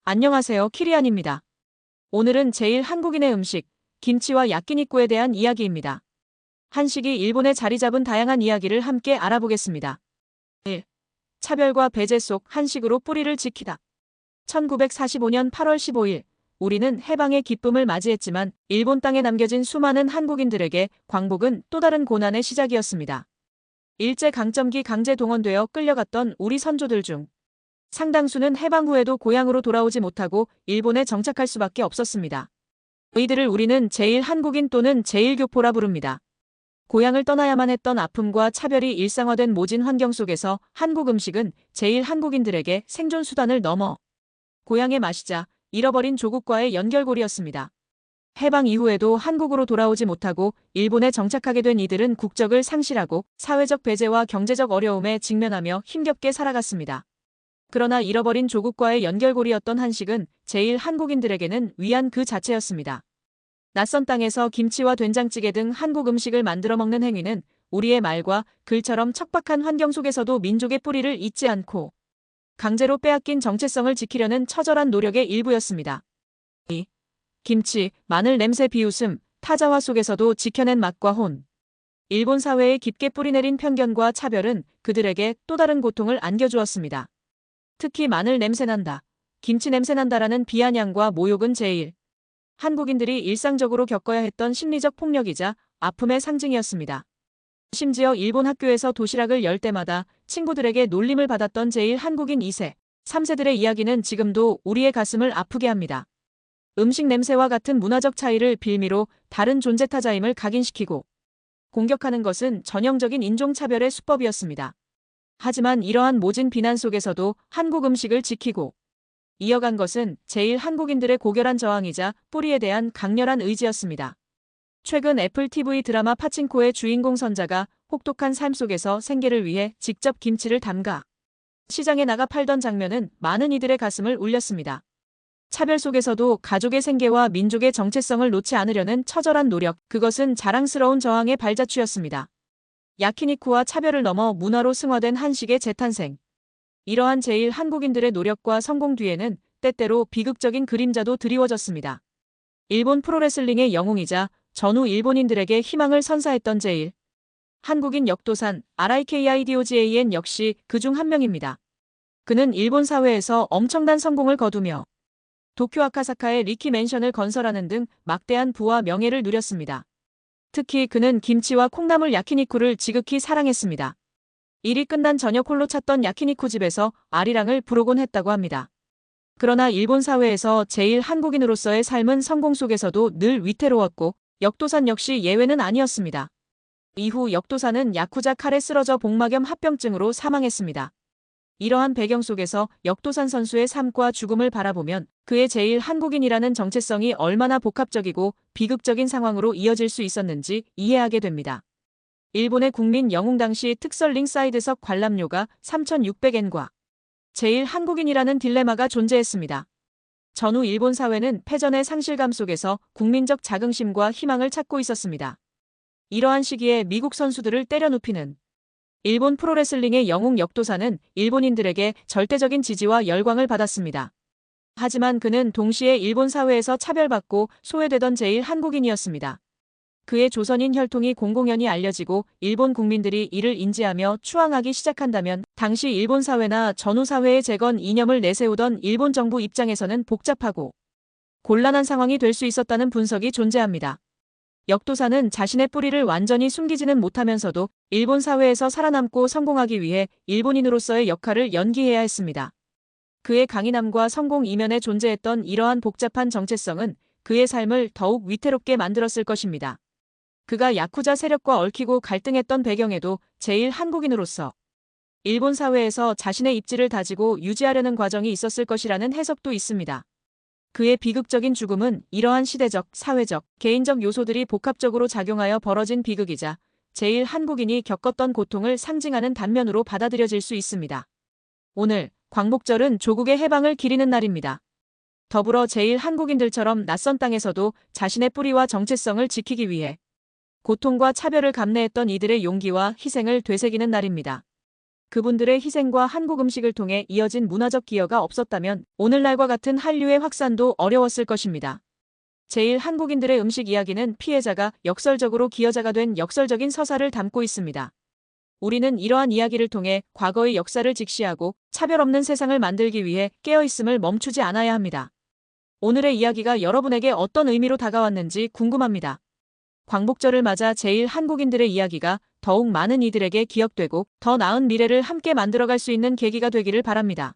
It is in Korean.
안녕하세요, 키리안입니다. 오늘은 제일 한국인의 음식, 김치와 야끼니쿠에 대한 이야기입니다. 한식이 일본에 자리 잡은 다양한 이야기를 함께 알아보겠습니다. 1. 차별과 배제 속 한식으로 뿌리를 지키다. 1945년 8월 15일, 우리는 해방의 기쁨을 맞이했지만 일본 땅에 남겨진 수많은 한국인들에게 광복은 또 다른 고난의 시작이었습니다. 일제강점기 강제 동원되어 끌려갔던 우리 선조들 중 상당수는 해방 후에도 고향으로 돌아오지 못하고 일본에 정착할 수밖에 없었습니다. 이들을 우리는 제일 한국인 또는 제일교포라 부릅니다. 고향을 떠나야만 했던 아픔과 차별이 일상화된 모진 환경 속에서 한국 음식은 제일 한국인들에게 생존 수단을 넘어 고향의 맛이자 잃어버린 조국과의 연결고리였습니다. 해방 이후에도 한국으로 돌아오지 못하고 일본에 정착하게 된 이들은 국적을 상실하고 사회적 배제와 경제적 어려움에 직면하며 힘겹게 살아갔습니다. 그러나 잃어버린 조국과의 연결고리였던 한식은 제일 한국인들에게는 위안 그 자체였습니다. 낯선 땅에서 김치와 된장찌개 등 한국 음식을 만들어 먹는 행위는 우리의 말과 글처럼 척박한 환경 속에서도 민족의 뿌리를 잊지 않고 강제로 빼앗긴 정체성을 지키려는 처절한 노력의 일부였습니다. 김치, 마늘 냄새 비웃음, 타자화 속에서도 지켜낸 맛과 혼. 일본 사회에 깊게 뿌리내린 편견과 차별은 그들에게 또 다른 고통을 안겨주었습니다. 특히 마늘 냄새난다, 김치 냄새난다라는 비아냥과 모욕은 제일 한국인들이 일상적으로 겪어야 했던 심리적 폭력이자 아픔의 상징이었습니다. 심지어 일본 학교에서 도시락을 열 때마다 친구들에게 놀림을 받았던 제일 한국인 2세, 3세들의 이야기는 지금도 우리의 가슴을 아프게 합니다. 음식 냄새와 같은 문화적 차이를 빌미로 다른 존재 타자임을 각인시키고 공격하는 것은 전형적인 인종차별의 수법이었습니다. 하지만 이러한 모진 비난 속에서도 한국 음식을 지키고 이어간 것은 제일 한국인들의 고결한 저항이자 뿌리에 대한 강렬한 의지였습니다. 최근 애플 TV 드라마 파친코의 주인공 선자가 혹독한 삶 속에서 생계를 위해 직접 김치를 담가 시장에 나가 팔던 장면은 많은 이들의 가슴을 울렸습니다. 차별 속에서도 가족의 생계와 민족의 정체성을 놓지 않으려는 처절한 노력, 그것은 자랑스러운 저항의 발자취였습니다. 야키니쿠와 차별을 넘어 문화로 승화된 한식의 재탄생. 이러한 제일 한국인들의 노력과 성공 뒤에는 때때로 비극적인 그림자도 드리워졌습니다. 일본 프로레슬링의 영웅이자 전후 일본인들에게 희망을 선사했던 제일 한국인 역도산 RIKIDOJN 역시 그중 한 명입니다. 그는 일본 사회에서 엄청난 성공을 거두며 도쿄 아카사카에 리키 맨션을 건설하는 등 막대한 부와 명예를 누렸습니다. 특히 그는 김치와 콩나물 야키니쿠를 지극히 사랑했습니다. 일이 끝난 저녁 홀로 찾던 야키니쿠 집에서 아리랑을 부르곤 했다고 합니다. 그러나 일본 사회에서 제일 한국인으로서의 삶은 성공 속에서도 늘 위태로웠고 역도산 역시 예외는 아니었습니다. 이후 역도산은 야쿠자 칼에 쓰러져 복막염 합병증으로 사망했습니다. 이러한 배경 속에서 역도산 선수의 삶과 죽음을 바라보면 그의 제일 한국인이라는 정체성이 얼마나 복합적이고 비극적인 상황으로 이어질 수 있었는지 이해하게 됩니다. 일본의 국민 영웅 당시 특설 링사이드석 관람료가 3,600엔과 제일 한국인이라는 딜레마가 존재했습니다. 전후 일본 사회는 패전의 상실감 속에서 국민적 자긍심과 희망을 찾고 있었습니다. 이러한 시기에 미국 선수들을 때려눕히는 일본 프로레슬링의 영웅 역도사는 일본인들에게 절대적인 지지와 열광을 받았습니다. 하지만 그는 동시에 일본 사회에서 차별받고 소외되던 제일 한국인이었습니다. 그의 조선인 혈통이 공공연히 알려지고 일본 국민들이 이를 인지하며 추앙하기 시작한다면 당시 일본 사회나 전후 사회의 재건 이념을 내세우던 일본 정부 입장에서는 복잡하고 곤란한 상황이 될 수 있었다는 분석이 존재합니다. 역도사는 자신의 뿌리를 완전히 숨기지는 못하면서도 일본 사회에서 살아남고 성공하기 위해 일본인으로서의 역할을 연기해야 했습니다. 그의 강인함과 성공 이면에 존재했던 이러한 복잡한 정체성은 그의 삶을 더욱 위태롭게 만들었을 것입니다. 그가 야쿠자 세력과 얽히고 갈등했던 배경에도 제일 한국인으로서 일본 사회에서 자신의 입지를 다지고 유지하려는 과정이 있었을 것이라는 해석도 있습니다. 그의 비극적인 죽음은 이러한 시대적, 사회적, 개인적 요소들이 복합적으로 작용하여 벌어진 비극이자 제일 한국인이 겪었던 고통을 상징하는 단면으로 받아들여질 수 있습니다. 오늘 광복절은 조국의 해방을 기리는 날입니다. 더불어 제일 한국인들처럼 낯선 땅에서도 자신의 뿌리와 정체성을 지키기 위해 고통과 차별을 감내했던 이들의 용기와 희생을 되새기는 날입니다. 그분들의 희생과 한국 음식을 통해 이어진 문화적 기여가 없었다면 오늘날과 같은 한류의 확산도 어려웠을 것입니다. 제일 한국인들의 음식 이야기는 피해자가 역설적으로 기여자가 된 역설적인 서사를 담고 있습니다. 우리는 이러한 이야기를 통해 과거의 역사를 직시하고 차별 없는 세상을 만들기 위해 깨어있음을 멈추지 않아야 합니다. 오늘의 이야기가 여러분에게 어떤 의미로 다가왔는지 궁금합니다. 광복절을 맞아 제일 한국인들의 이야기가 더욱 많은 이들에게 기억되고 더 나은 미래를 함께 만들어갈 수 있는 계기가 되기를 바랍니다.